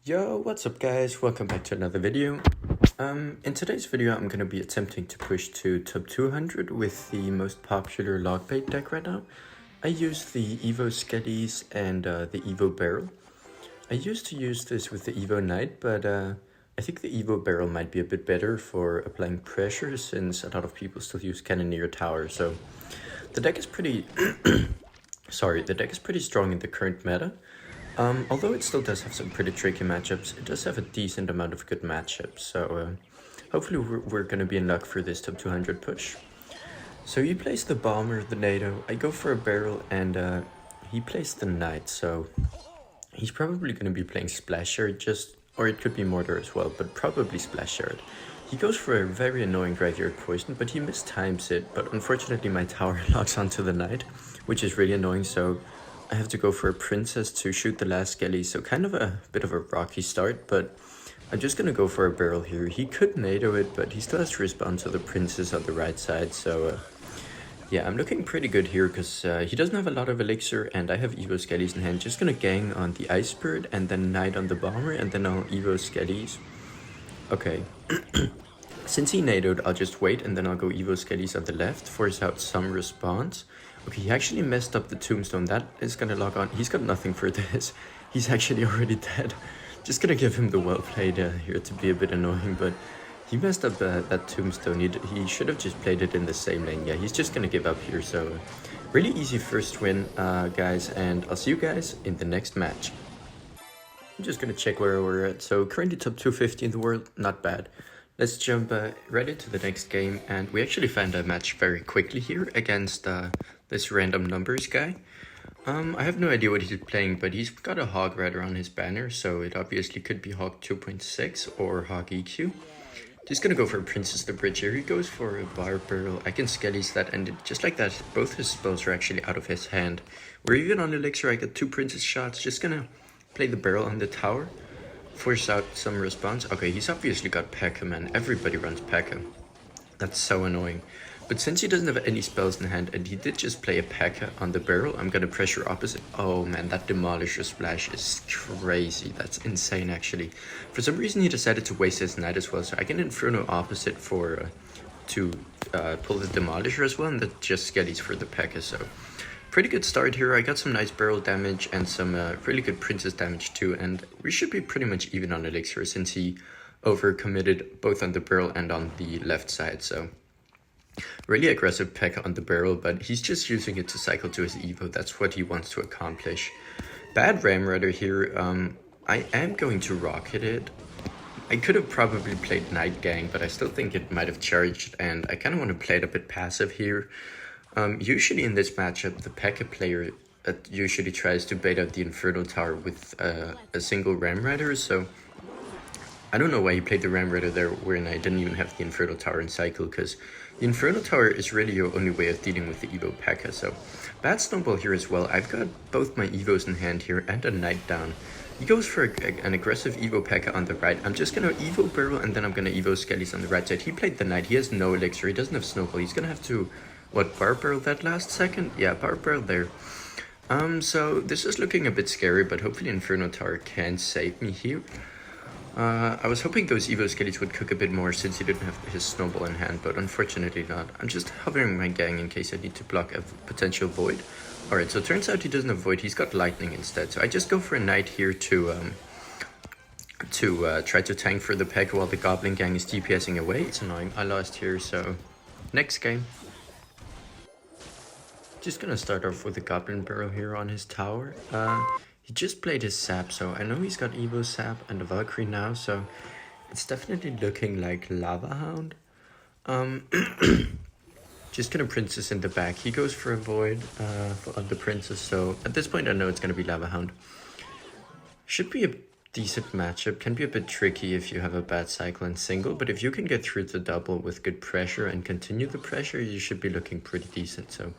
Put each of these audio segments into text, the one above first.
Yo, what's up guys? Welcome back to another video. In today's video I'm going to be attempting to push to top 200 with the most popular Logbait deck right now. I use the Evo Skellies and the Evo Barrel. I used to use this with the Evo Knight, but I think the Evo Barrel might be a bit better for applying pressure since a lot of people still use Cannoneer Tower. So the deck is pretty the deck is pretty strong in the current meta. Although it still does have some pretty tricky matchups, it does have a decent amount of good matchups, so hopefully we're going to be in luck for this top 200 push. So he plays the Bomber, the NATO, I go for a Barrel, and he plays the Knight, so he's probably going to be playing Splash Shard, or it could be Mortar as well, but probably Splash Shard. He goes for a very annoying Graveyard Poison, but he mistimes it, but unfortunately my tower locks onto the Knight, which is really annoying, so I have to go for a Princess to shoot the last Skelly, so kind of a bit of a rocky start, but I'm just gonna go for a Barrel here. He could NATO it, but he still has to respond to the Princess on the right side, so yeah, I'm looking pretty good here, because he doesn't have a lot of Elixir, and I have Evo Skellies in hand. Just gonna gang on the Ice Bird, and then Knight on the Bomber, and then I'll Evo Skellies. Okay. Since he NATO'd, I'll just wait, and then I'll go Evo Skellies on the left, force out some response. Okay, he actually messed up the Tombstone. That is gonna log on. He's got nothing for this. He's actually already dead. Just gonna give him the well played here to be a bit annoying, but he messed up that Tombstone. He should have just played it in the same lane. Yeah, he's just gonna give up here. So really easy first win, guys, and I'll see you guys in the next match. I'm just gonna check where we're at. So currently top 250 in the world, not bad. Let's jump right into the next game, and we actually found a match very quickly here against this random numbers guy. I have no idea what he's playing, but he's got a Hog Rider on his banner, so it obviously could be Hog 2.6 or Hog EQ. Just gonna go for Princess the Bridge here. He goes for a Bar Barrel. I can Skellies that, and just like that, both his spells are actually out of his hand. We're even on Elixir. I got 2 Princess shots. Just gonna play the Barrel on the tower. Force out some response. Okay, he's obviously got P.E.K.K.A, man. Everybody runs P.E.K.K.A. That's so annoying. But since he doesn't have any spells in hand, and he did just play a P.E.K.K.A on the Barrel, I'm gonna pressure opposite. Oh man, that Demolisher Splash is crazy. That's insane, actually. For some reason, he decided to waste his Knight as well, so I can Inferno opposite for to pull the Demolisher as well, and that just Skellies for the P.E.K.K.A, so pretty good start here. I got some nice Barrel damage and some really good Princess damage too, and we should be pretty much even on Elixir since he overcommitted both on the Barrel and on the left side, so really aggressive P.E.K.K.A on the Barrel, but he's just using it to cycle to his Evo. That's what he wants to accomplish. Bad Ram Rider here. I am going to rocket it. I could have probably played Night Gang, but I still think it might have charged, and I kind of want to play it a bit passive here. Usually in this matchup, the P.E.K.K.A player usually tries to bait out the Inferno Tower with a single Ram Rider, so I don't know why he played the Ram Rider there when I didn't even have the Inferno Tower in cycle, because the Inferno Tower is really your only way of dealing with the Evo P.E.K.K.A, so bad Snowball here as well. I've got both my Evos in hand here and a Knight down. He goes for an aggressive Evo P.E.K.K.A on the right. I'm just gonna Evo Barrel, and then I'm gonna Evo Skellies on the right side. He played the Knight. He has no Elixir. He doesn't have Snowball. He's gonna have to, what, Bar Barrel that last second? Yeah, Bar Barrel there. So this is looking a bit scary, but hopefully Inferno Tower can save me here. I was hoping those Evo Skellies would cook a bit more since he didn't have his Snowball in hand, but unfortunately not. I'm just hovering my gang in case I need to block a potential Void. Alright, so it turns out he doesn't have Void, he's got Lightning instead. So I just go for a Knight here to try to tank for the P.E.K.K.A while the Goblin gang is DPSing away. It's annoying, I lost here, so next game. Just gonna start off with a Goblin Barrel here on his tower. He just played his Sap, so I know he's got Evo Sap and a Valkyrie now, so it's definitely looking like Lava Hound. Just gonna Princess in the back. He goes for a Void on the Princess, so at this point I know it's gonna be Lava Hound. Should be a decent matchup, can be a bit tricky if you have a bad cycle and single, but if you can get through the double with good pressure and continue the pressure, you should be looking pretty decent, so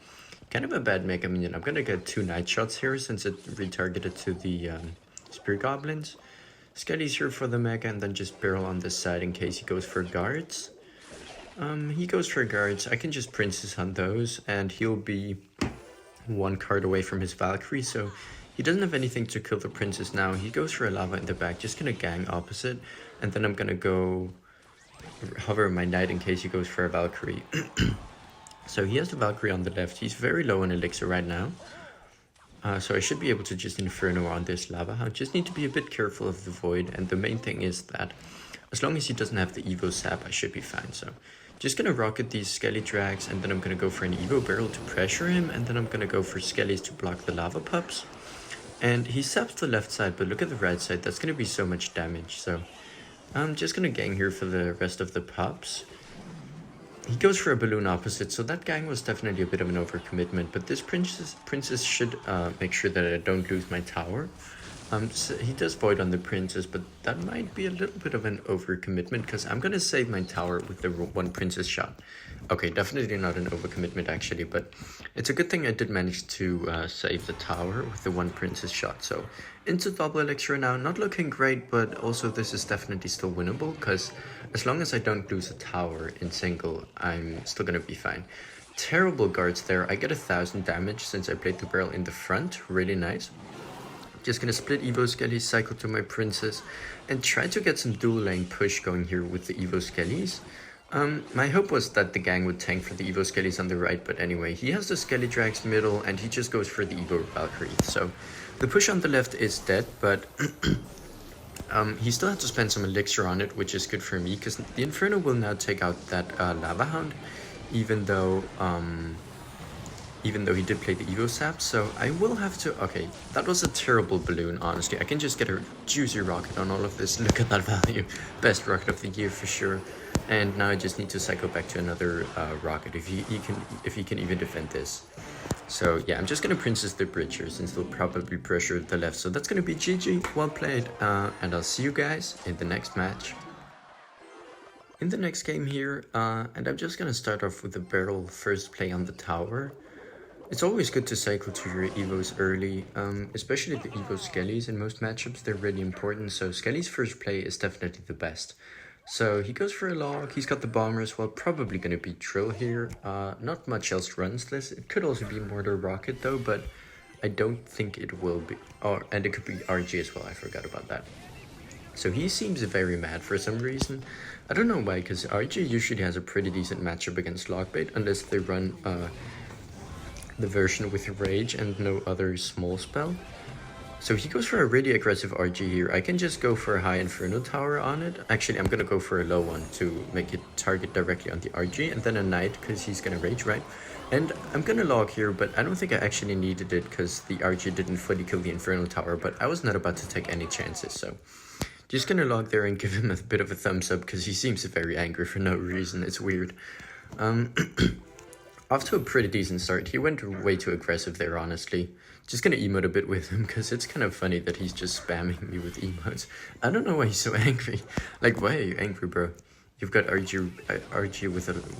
kind of a bad Mega Minion. I'm gonna get 2 Night Shots here since it retargeted to the Spear Goblins. Skellies here for the Mega, and then just Barrel on this side in case he goes for guards. He goes for guards. I can just Princess on those, and he'll be 1 card away from his Valkyrie, so He doesn't have anything to kill the princess now. He goes for a lava in the back, just gonna gang opposite. And then I'm gonna go hover my knight in case he goes for a Valkyrie. So he has the Valkyrie on the left. He's very low on elixir right now. So I should be able to just Inferno on this lava hound. Just need to be a bit careful of the void. And the main thing is that as long as he doesn't have the Evo sap, I should be fine. So just gonna rocket these Skelly drags, and then I'm gonna go for an Evo barrel to pressure him, and then I'm gonna go for Skellies to block the lava pups. And he saps the left side, but look at the right side. That's gonna be so much damage. So I'm just gonna gang here for the rest of the pups. He goes for a balloon opposite, so that gang was definitely a bit of an overcommitment, but this princess should make sure that I don't lose my tower. So he does void on the princess, but that might be a little bit of an overcommitment, because I'm gonna save my tower with the one princess shot. Okay, definitely not an overcommitment actually, but it's a good thing I did manage to save the tower with the one princess shot. So into double elixir now, not looking great, but also this is definitely still winnable, because as long as I don't lose a tower in single, I'm still gonna be fine. Terrible guards there. I get 1000 damage since I played the barrel in the front, really nice. Just gonna split Evo Skellies, cycle to my princess, and try to get some dual lane push going here with the Evo Skellies. My hope was that the gang would tank for the Evo Skellies on the right, but anyway, he has the Skelly drags middle, and he just goes for the Evo Valkyrie. So the push on the left is dead, but he still had to spend some elixir on it, which is good for me, because the Inferno will now take out that Lava Hound, even though he did play the Evo Sap. So I will have to... Okay, that was a terrible balloon, honestly. I can just get a juicy rocket on all of this. Look at that value. Best rocket of the year for sure. And now I just need to cycle back to another rocket if he can even defend this. So yeah, I'm just gonna princess the bridge here since they'll probably pressure the left. So that's gonna be GG, well played, and I'll see you guys in the next match. In the next game here, and I'm just gonna start off with the barrel first play on the tower. It's always good to cycle to your Evos early, especially the Evo Skellies in most matchups, they're really important. So Skelly's first play is definitely the best. So he goes for a log, he's got the bomber as well, probably going to be drill here. Not much else runs this. It could also be mortar rocket though, but I don't think it will be. Oh, and it could be RG as well, I forgot about that. So he seems very mad for some reason. I don't know why, because RG usually has a pretty decent matchup against Logbait, unless they run the version with Rage and no other small spell. So he goes for a really aggressive RG here. I can just go for a high Inferno tower on it. Actually, I'm gonna go for a low one to make it target directly on the RG, and then a knight because he's gonna Rage, right? And I'm gonna log here, but I don't think I actually needed it because the RG didn't fully kill the Inferno tower, but I was not about to take any chances, so just gonna log there and give him a bit of a thumbs up because he seems very angry for no reason. It's weird. Off to a pretty decent start. He went way too aggressive there, honestly. Just gonna emote a bit with him because it's kind of funny that he's just spamming me with emotes. I don't know why he's so angry. Like, why are you angry, bro? You've got RG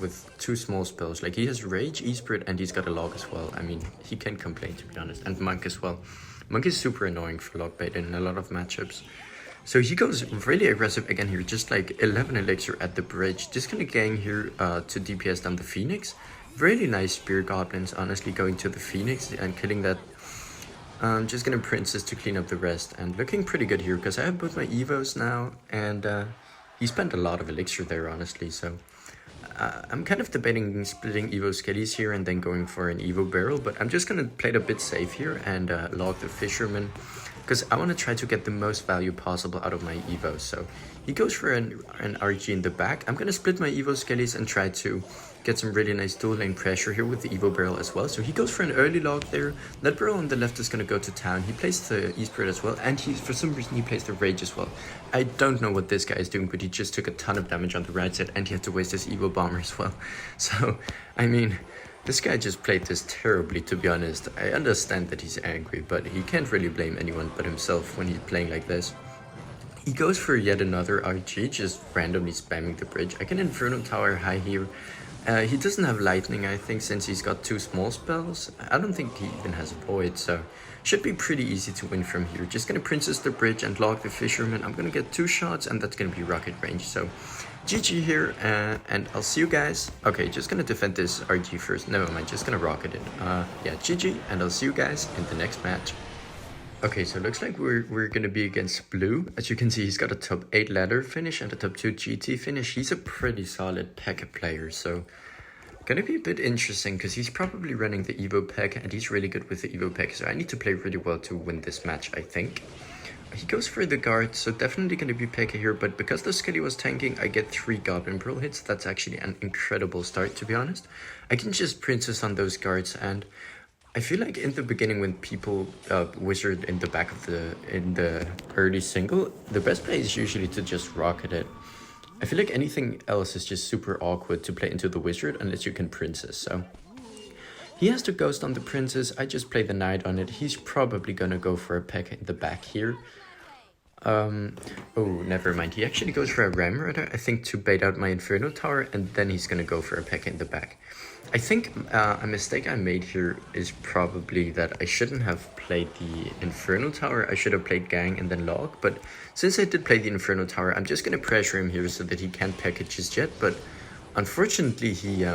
with two small spells. Like, he has Rage, E-Spirit, and he's got a log as well. I mean, he can't complain, to be honest. And Monk as well. Monk is super annoying for Logbait in a lot of matchups. So he goes really aggressive again here, just like 11 elixir at the bridge. Just gonna gang here to DPS down the Phoenix. Really nice spear goblins, honestly, going to the Phoenix and killing that. Just gonna princess to clean up the rest, and looking pretty good here because I have both my Evos now, and he spent a lot of elixir there, honestly. So I'm kind of debating splitting Evo Skellies here and then going for an Evo barrel, but I'm just gonna play it a bit safe here and log the Fisherman because I want to try to get the most value possible out of my Evos. So he goes for an RG in the back. I'm gonna split my Evo Skellies and try to get some really nice dual lane pressure here with the Evo barrel as well. So he goes for an early log there. That barrel on the left is going to go to town. He plays the E-Spirit as well, and for some reason he plays the Rage as well. I don't know what this guy is doing, but he just took a ton of damage on the right side, and he had to waste his Evo bomber as well. So, I mean, this guy just played this terribly, to be honest. I understand that he's angry, but he can't really blame anyone but himself when he's playing like this. He goes for yet another RG, just randomly spamming the bridge. I can Inferno Tower high here. He doesn't have lightning, I think, since he's got two small spells. I don't think he even has void, so should be pretty easy to win from here. Just gonna princess the bridge and log the Fisherman. I'm gonna get 2 shots, and that's gonna be rocket range. So GG here, and I'll see you guys. Okay, just gonna defend this RG first. Never mind, just gonna rocket it. Yeah, GG, and I'll see you guys in the next match. Okay, so it looks like we're gonna be against blue. As you can see, he's got a top 8 ladder finish and a top 2 GT finish. He's a pretty solid P.E.K.K.A player, so gonna be a bit interesting because he's probably running the Evo P.E.K.K.A and he's really good with the Evo P.E.K.K.A, so I need to play really well to win this match, I think. He goes for the guard, so definitely gonna be P.E.K.K.A here, but because the Skelly was tanking, I get 3 Goblin Pearl hits. That's actually an incredible start, to be honest. I can just Princess on those guards, and I feel like in the beginning when people wizard in the back of the early single, the best play is usually to just rocket it. I feel like anything else is just super awkward to play into the wizard unless you can princess, so. He has to ghost on the princess, I just play the knight on it. He's probably gonna go for a P.E.K.K.A in the back here. Oh, never mind. He actually goes for a Ram Rider, I think, to bait out my Inferno Tower, and then he's gonna go for a P.E.K.K.A in the back. I think a mistake I made here is probably that I shouldn't have played the Inferno Tower. I should have played Gang and then Log, but since I did play the Inferno Tower, I'm just gonna pressure him here so that he can't P.E.K.K.A just yet, but unfortunately he,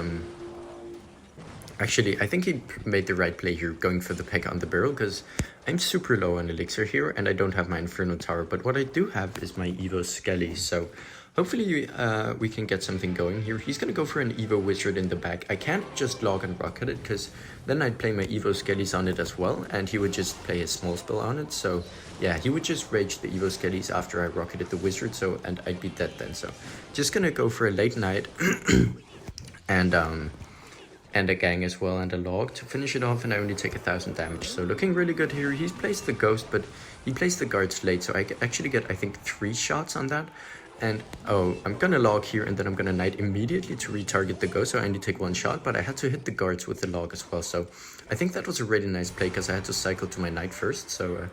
actually, I think he made the right play here, going for the P.E.K.K.A on the barrel, because I'm super low on elixir here, and I don't have my Inferno Tower, but what I do have is my Evo Skelly, so hopefully we can get something going here. He's gonna go for an Evo Wizard in the back. I can't just log and rocket it, because then I'd play my Evo Skellies on it as well, and he would just play his small spell on it, so yeah, he would just rage the Evo Skellies after I rocketed the Wizard, so, and I'd be dead then, so just gonna go for a late night, and a Gang as well, and a Log to finish it off, and I only take 1000 damage. So looking really good here. He's placed the Ghost, but he placed the guards late, so I actually get, I think, 3 shots on that. And, oh, I'm gonna Log here, and then I'm gonna Knight immediately to retarget the Ghost, so I only take 1 shot, but I had to hit the guards with the Log as well. So I think that was a really nice play, because I had to cycle to my Knight first, so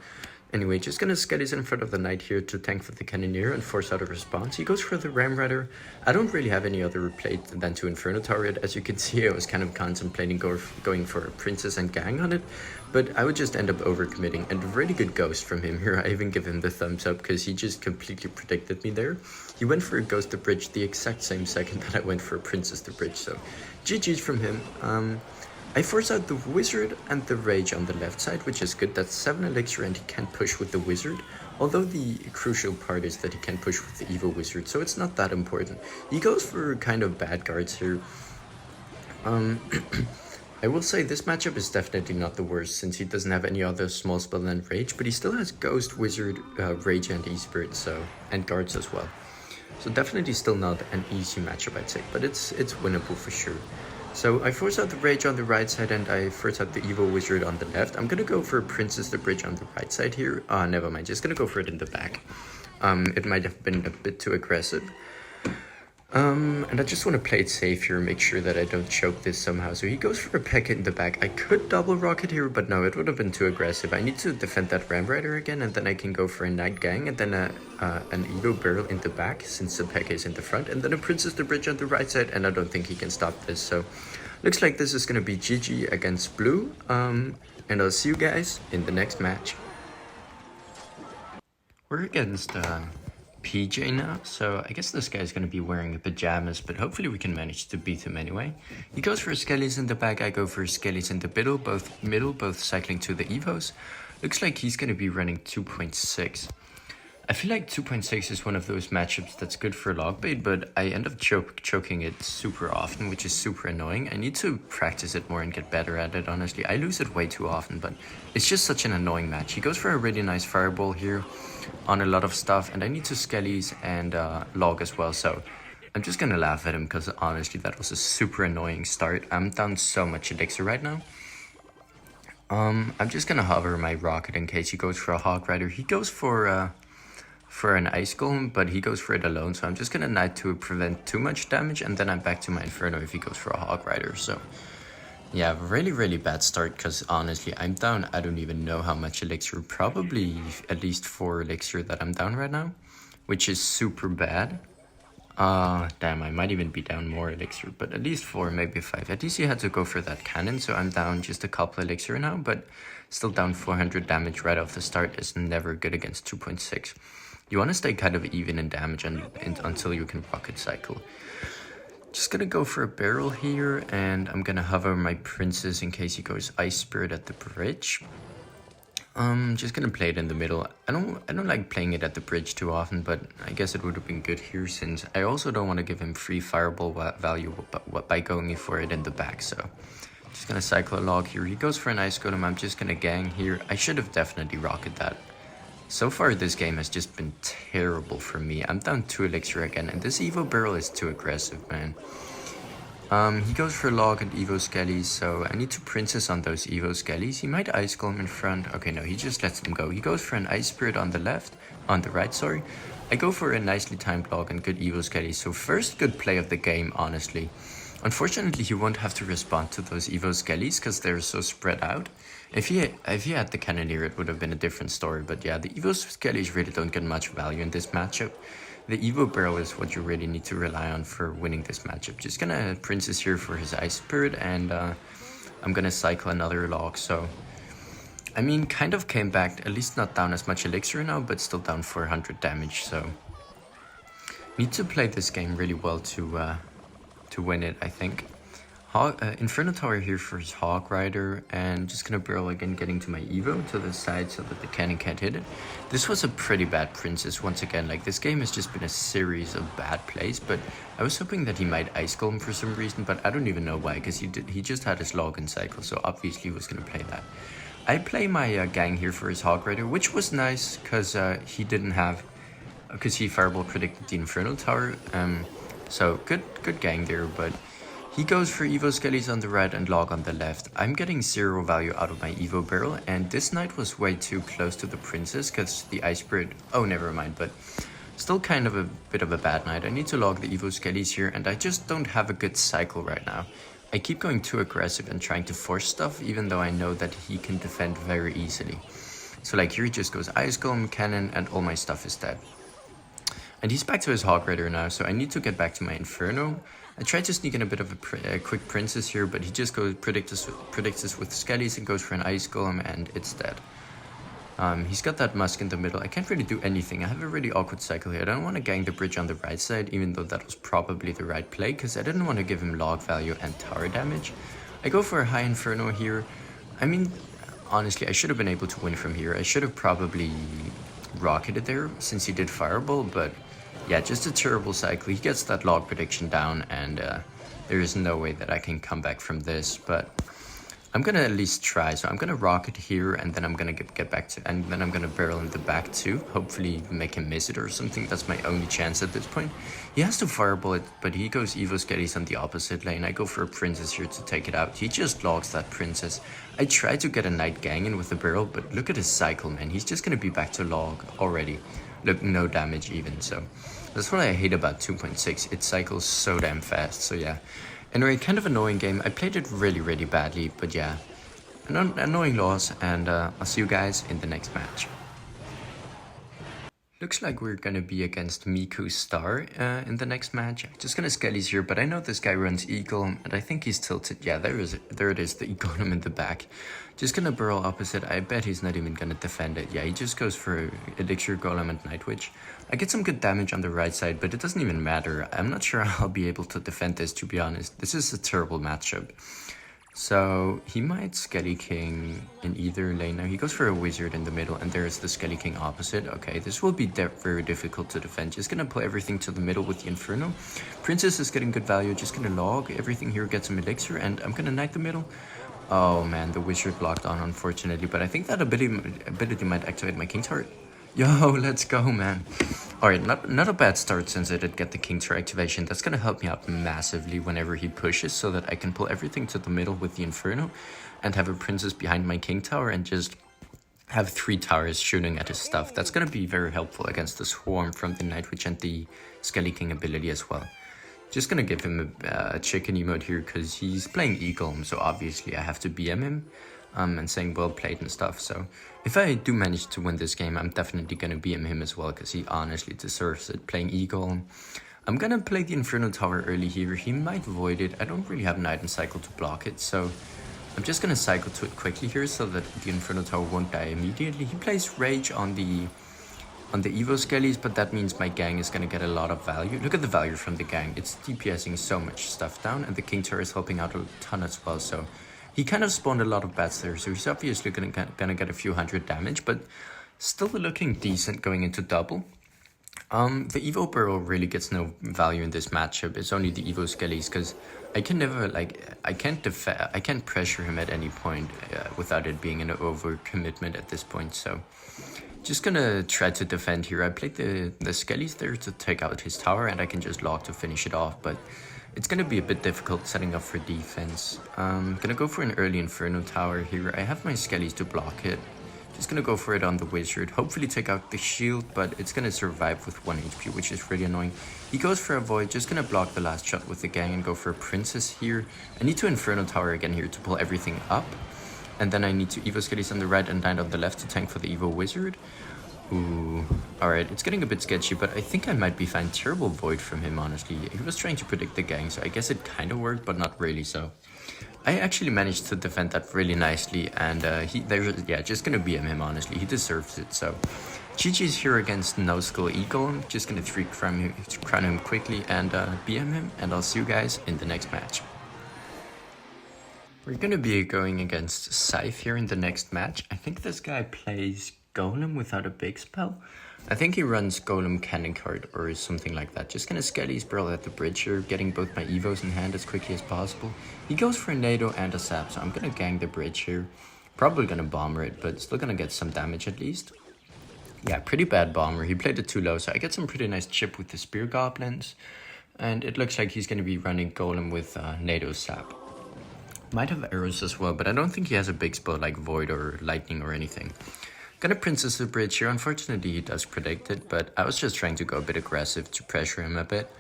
anyway, just gonna Skellies in front of the Knight here to tank for the Cannoneer and force out a response. He goes for the Ram Rider. I don't really have any other play than to Inferno Tower it. As you can see, I was kind of contemplating going for a Princess and Gang on it, but I would just end up overcommitting, and a really good Ghost from him here. I even give him the thumbs up because he just completely predicted me there. He went for a Ghost to bridge the exact same second that I went for a Princess to bridge, so GG's from him. I force out the Wizard and the Rage on the left side, which is good. That's 7 elixir and he can push with the Wizard. Although the crucial part is that he can push with the Evo Wizard, so it's not that important. He goes for kind of bad guards here. I will say this matchup is definitely not the worst, since he doesn't have any other small spell than Rage, but he still has Ghost, Wizard, Rage and E-Spirit, so, and guards as well. So definitely still not an easy matchup, I'd say, but it's winnable for sure. So I force out the Rage on the right side, and I force out the Evo Wizard on the left. I'm gonna go for Princess the Bridge on the right side here. Never mind, just gonna go for it in the back. It might have been a bit too aggressive. And I just want to play it safe here, make sure that I don't choke this somehow. So he goes for a P.E.K.K.A in the back. I could double rocket here, but no, it would have been too aggressive. I need to defend that Ram Rider again, and then I can go for a Knight Gang, and then an Evo Barrel in the back, since the P.E.K.K.A is in the front, and then a Princess the Bridge on the right side, and I don't think he can stop this. So looks like this is going to be GG against blue, and I'll see you guys in the next match. We're against PJ now, so I guess this guy's gonna be wearing pajamas, but hopefully we can manage to beat him anyway. He goes for Skellies in the back, I go for Skellies in the middle, both cycling to the Evos. Looks like he's gonna be running 2.6. I feel like 2.6 is one of those matchups that's good for Logbait, but I end up choking it super often, which is super annoying. I need to practice it more and get better at it, honestly. I lose it way too often, but it's just such an annoying match. He goes for a really nice Fireball here on a lot of stuff, and I need to Skellies and Log as well, so I'm just gonna laugh at him because honestly that was a super annoying start. I'm down so much elixir right now. I'm just gonna hover my rocket in case he goes for a Hog Rider. He goes for an Ice Golem, but he goes for it alone, so I'm just gonna Knight to prevent too much damage, and then I'm back to my Inferno if he goes for a Hog Rider. So yeah, really bad start, because honestly I'm down, I don't even know how much elixir, probably at least 4 elixir that I'm down right now, which is super bad. Damn, I might even be down more elixir, but at least 4, maybe 5. At least he had to go for that cannon, so I'm down just a couple elixir now, but still down 400 damage right off the start is never good against 2.6. You want to stay kind of even in damage until you can rocket cycle. Just gonna go for a barrel here, and I'm gonna hover my Princess in case he goes Ice Spirit at the bridge. Just gonna play it in the middle. I don't like playing it at the bridge too often, but I guess it would have been good here since I also don't want to give him free fireball value by going for it in the back. So just gonna cycle a log here. He goes for an ice golem. I'm just gonna gang here. I should have definitely rocketed that. So far this game has just been terrible for me. I'm down 2 elixir again, and this Evo barrel is too aggressive, man. He goes for log and Evo skellies, so I need to princess on those Evo skellies. He might ice golem in front. Okay, no, he just lets them go. He goes for an ice spirit on the right, sorry. I go for a nicely timed log and good Evo skellies. So first good play of the game, honestly. Unfortunately, he won't have to respond to those Evo skellies because they're so spread out. If he had the cannoneer, it would have been a different story. But yeah, the Evo skellies really don't get much value in this matchup. The Evo barrel is what you really need to rely on for winning this matchup. Just gonna princess here for his ice spirit, and I'm gonna cycle another log. So I mean, kind of came back, at least not down as much elixir now, but still down 400 damage. So need to play this game really well to win it, I think. Inferno Tower here for his Hog Rider, and just gonna barrel again, getting to my Evo to the side so that the cannon can't hit it. This was a pretty bad princess once again. Like, this game has just been a series of bad plays, but I was hoping that he might ice golem for some reason, but I don't even know why, because he just had his login cycle, so obviously he was gonna play that. I play my gang here for his Hog Rider, which was nice because he didn't have, because he fireball predicted the Inferno Tower. So good gang there, but he goes for Evo skellies on the right and log on the left. I'm getting 0 value out of my Evo barrel, and this knight was way too close to the princess because the ice spirit, oh never mind, but still kind of a bit of a bad knight. I need to log the Evo skellies here, and I just don't have a good cycle right now. I keep going too aggressive and trying to force stuff, even though I know that he can defend very easily. So like here he just goes ice golem, cannon, and all my stuff is dead. And he's back to his Hog Rider now, so I need to get back to my Inferno. I tried to sneak in a bit of a quick princess here, but he just goes predicts us with skellies and goes for an ice golem, and it's dead. He's got that musk in the middle. I can't really do anything. I have a really awkward cycle here. I don't want to gang the bridge on the right side, even though that was probably the right play, because I didn't want to give him log value and tower damage. I go for a high Inferno here. I mean, honestly, I should have been able to win from here. I should have probably rocketed there since he did fireball, but yeah, just a terrible cycle. He gets that log prediction down, and there is no way that I can come back from this, but I'm gonna at least try. So I'm gonna rocket here, and then I'm gonna get back to, and then I'm gonna barrel in the back too. Hopefully make him miss it or something. That's my only chance at this point. He has to fireball it, but he goes Evo skellies on the opposite lane. I go for a princess here to take it out. He just logs that princess. I try to get a knight gang in with the barrel, but look at his cycle, man. He's just gonna be back to log already. Look, no damage even, so that's what I hate about 2.6. It cycles so damn fast, so yeah. Anyway, kind of annoying game. I played it really badly, but yeah. An annoying loss, and I'll see you guys in the next match. Looks like we're gonna be against Miku Star in the next match. Just gonna skellies here, but I know this guy runs Eagle, and I think he's tilted. Yeah, there it is, the Eagle in the back. Just gonna barrel opposite. I bet he's not even gonna defend it. Yeah, he just goes for Elixir Golem and Night Witch. I get some good damage on the right side, but it doesn't even matter. I'm not sure I'll be able to defend this, to be honest. This is a terrible matchup. So he might Skelly King in either lane. Now he goes for a wizard in the middle, and there's the Skelly King opposite. Okay, this will be very difficult to defend. Just gonna play everything to the middle with the Inferno. Princess is getting good value. Just gonna log everything here, get some elixir, and I'm gonna knight the middle. Oh man, the wizard locked on, unfortunately, but I think that ability might activate my King turret. Yo, let's go, man. Alright, not a bad start since I did get the King turret activation. That's gonna help me out massively whenever he pushes, so that I can pull everything to the middle with the Inferno and have a princess behind my King tower and just have 3 towers shooting at his stuff. That's gonna be very helpful against the swarm from the Night Witch and the Skelly King ability as well. Just gonna give him a chicken emote here because he's playing Eagle, so obviously I have to BM him and saying well played and stuff. So if I do manage to win this game, I'm definitely gonna BM him as well because he honestly deserves it, playing Eagle. I'm gonna play the Inferno Tower early here. He might void it. I don't really have an item cycle to block it, so I'm just gonna cycle to it quickly here so that the Inferno Tower won't die immediately. He plays Rage on the Evo Skellies, but that means my gang is gonna get a lot of value. Look at the value from the gang. It's DPSing so much stuff down, and the King turret is helping out a ton as well, so He kind of spawned a lot of bats there, so he's obviously gonna get a few hundred damage, but still looking decent going into double. The Evo Burrow really gets no value in this matchup. It's only the Evo Skellies, because I can never, like, I can't pressure him at any point without it being an overcommitment at this point, so just gonna try to defend here. I played the Skellies there to take out his tower, and I can just log to finish it off, but it's gonna be a bit difficult setting up for defense. Gonna go for an early Inferno tower here. I have my Skellies to block it. Just gonna go for it on the wizard, hopefully take out the shield, but it's gonna survive with 1 HP, which is really annoying. He goes for a void, just gonna block the last shot with the gang and go for a princess here. I need to Inferno tower again here to pull everything up, and then I need to Evo Skellies on the right and 9 on the left to tank for the Evo wizard. Ooh, alright, it's getting a bit sketchy, but I think I might be fine. Terrible void from him, honestly. He was trying to predict the gang, so I guess it kind of worked, but not really, so I actually managed to defend that really nicely, and just gonna BM him, honestly. He deserves it, so GG's here against No Skull Eagle. I'm just gonna 3-crown him quickly and BM him, and I'll see you guys in the next match. We're gonna be going against Scythe here in the next match. I think this guy plays Golem without a big spell. I think he runs Golem Cannon Card or something like that. Just gonna Skellies Burrow at the bridge here, getting both my Evos in hand as quickly as possible. He goes for a Nado and a Sap, so I'm gonna gang the bridge here. Probably gonna bomber it, but still gonna get some damage at least. Yeah, pretty bad bomber. He played it too low, so I get some pretty nice chip with the Spear Goblins. And it looks like he's gonna be running Golem with Nado Sap. Might have arrows as well, but I don't think he has a big spell like Void or Lightning or anything. Gonna Princess the bridge here. Unfortunately, he does predict it, but I was just trying to go a bit aggressive to pressure him a bit.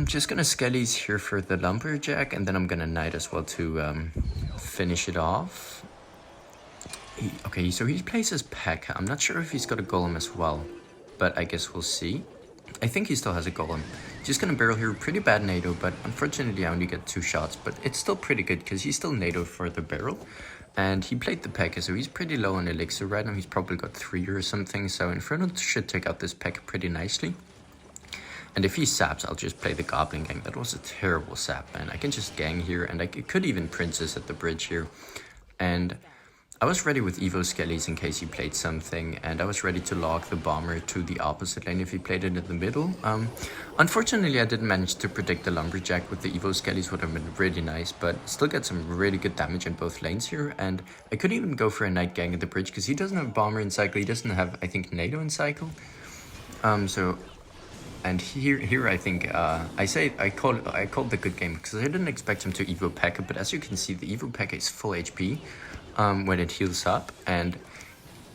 Just gonna Skellies here for the Lumberjack, and then I'm gonna Knight as well to finish it off. Okay, so he plays his P.E.K.K.A. I'm not sure if he's got a Golem as well, but I guess we'll see. I think he still has a Golem. Just gonna barrel here, pretty bad Nado, but unfortunately I only get 2 shots, but it's still pretty good because he's still Nado for the barrel. And he played the P.E.K.K.A, so he's pretty low on elixir right now. He's probably got 3 or something, so Inferno should take out this P.E.K.K.A pretty nicely. And if he saps, I'll just play the Goblin Gang. That was a terrible sap, man. I can just gang here, and I could even Princess at the bridge here. And I was ready with Evo Skellies in case he played something, and I was ready to log the bomber to the opposite lane if he played it in the middle. Unfortunately, I didn't manage to predict the Lumberjack with the Evo Skellies. Would have been really nice, but still get some really good damage in both lanes here. And I could even go for a Night Gang at the bridge because he doesn't have bomber in cycle. He doesn't have, I think, Nado in cycle. And here I think I called the good game because I didn't expect him to Evo P.E.K.K.A, but as you can see, the Evo P.E.K.K.A is full HP. When it heals up, and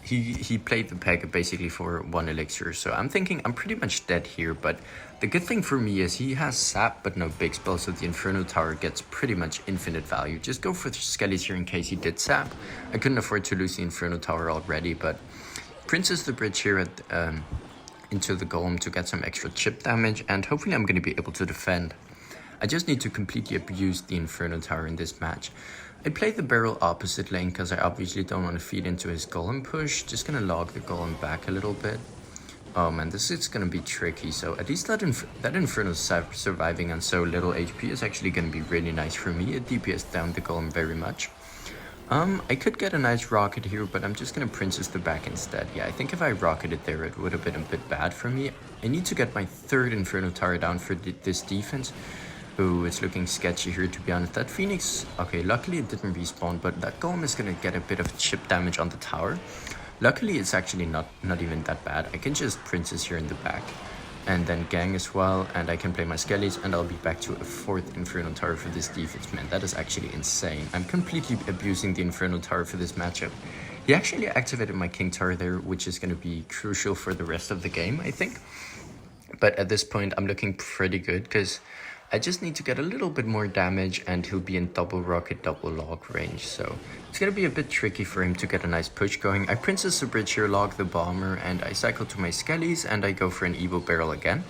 he played the P.E.K.K.A basically for 1 elixir, so I'm thinking I'm pretty much dead here, but the good thing for me is he has sap but no big spell, so the Inferno Tower gets pretty much infinite value. Just go for the Skellies here in case he did sap. I couldn't afford to lose the Inferno Tower already, but Princess the bridge here at into the Golem to get some extra chip damage, and hopefully I'm going to be able to defend. I just need to completely abuse the Inferno Tower in this match. I play the barrel opposite lane because I obviously don't want to feed into his Golem push. Just gonna log the Golem back a little bit. Oh man, this is gonna be tricky. So at least that Inferno surviving on so little HP is actually gonna be really nice for me. It DPS down the Golem very much. I could get a nice rocket here, but I'm just gonna Princess the back instead. Yeah, I think if I rocketed there, it would have been a bit bad for me. I need to get my 3rd Inferno Tower down for this defense. Ooh, it's looking sketchy here, to be honest. That Phoenix, okay, luckily it didn't respawn, but that Golem is gonna get a bit of chip damage on the tower. Luckily, it's actually not even that bad. I can just Princess here in the back, and then gang as well, and I can play my Skellies, and I'll be back to a 4th Inferno Tower for this defense. Man, that is actually insane. I'm completely abusing the Inferno Tower for this matchup. He actually activated my King Tower there, which is gonna be crucial for the rest of the game, I think. But at this point, I'm looking pretty good, because I just need to get a little bit more damage, and he'll be in double rocket, double log range. So it's going to be a bit tricky for him to get a nice push going. I Princess the bridge here, log the bomber, and I cycle to my Skellies, and I go for an Evo barrel again.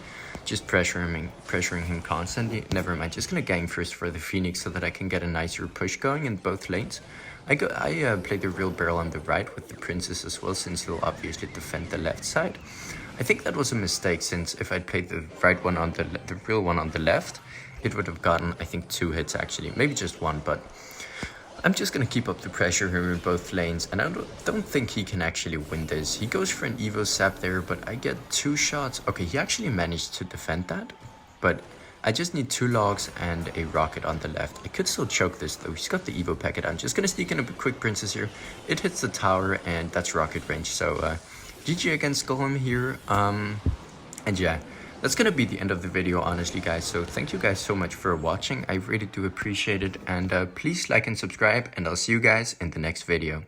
Just pressuring him constantly. Never mind, just going to gang first for the Phoenix so that I can get a nicer push going in both lanes. I play the real barrel on the right with the Princess as well, since he'll obviously defend the left side. I think that was a mistake, since if I'd played the right one on the real one on the left, it would have gotten, I think, 2 hits actually, maybe just 1, but I'm just gonna keep up the pressure here in both lanes, and I don't think he can actually win this. He goes for an Evo Sap there, but I get 2 shots. Okay, he actually managed to defend that, but I just need 2 logs and a rocket on the left. I could still choke this though. He's got the Evo packet. I'm just gonna sneak in a quick princess here. It hits the tower, and that's rocket range. So GG against Golem here. And yeah, that's gonna be the end of the video, honestly, guys. So thank you guys so much for watching. I really do appreciate it. And please like and subscribe, and I'll see you guys in the next video.